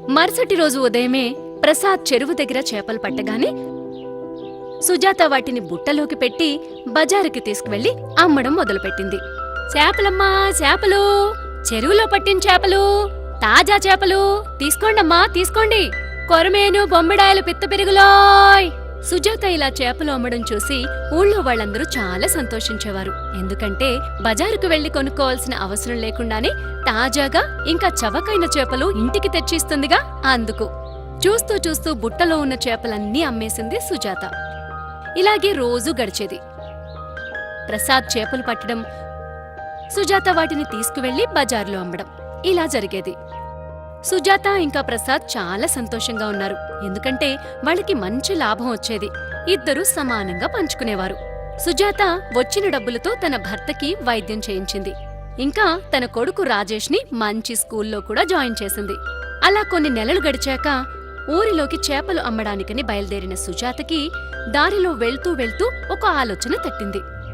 మరుసటి రోజు ఉదయమే ప్రసాద్ చెరువు దగ్గర చేపలు పట్టగానే సుజాత వాటిని బుట్టలోకి పెట్టి బజారుకి తీసుకువెళ్లి అమ్మడం మొదలుపెట్టింది. చేపలమ్మా, చేపలు, చెరువులో పట్టిన చేపలు, తాజా చేపలు తీసుకోండమ్మా, తీసుకోండి. కొరమేను, బొమ్మిడాయలు, పిత్త పెరుగులోయ్. సుజాత ఇలా చేపలు అమ్మడం చూసి ఊళ్ళో వాళ్ళందరూ చాలా సంతోషించేవారు. ఎందుకంటే బజారుకు వెళ్లి కొనుక్కోవాల్సిన అవసరం లేకుండానే తాజాగా ఇంకా చవకైన చేపలు ఇంటికి తెచ్చిస్తుందిగా. అందుకు చూస్తూ చూస్తూ బుట్టలో ఉన్న చేపలన్నీ అమ్మేసింది సుజాత. ఇలాగే రోజూ గడిచేది. ప్రసాద్ చేపలు పట్టడం, సుజాత వాటిని తీసుకువెళ్లి బజారులో అమ్మడం, ఇలా జరిగేది. సుజాత ఇంకా ప్రసాద్ చాలా సంతోషంగా ఉన్నారు. ఎందుకంటే వాళ్ళకి మంచి లాభం వచ్చేది. ఇద్దరూ సమానంగా పంచుకునేవారు. సుజాత వచ్చిన డబ్బులతో తన భర్తకి వైద్యం చేయించింది. ఇంకా తన కొడుకు రాజేష్ ని మంచి స్కూల్లో కూడా జాయిన్ చేసింది. అలా కొన్ని నెలలు గడిచాక ఊరిలోకి చేపలు అమ్మడానికని బయలుదేరిన సుజాతకి దారిలో వెళ్తూ వెళ్తూ ఒక ఆలోచన తట్టింది.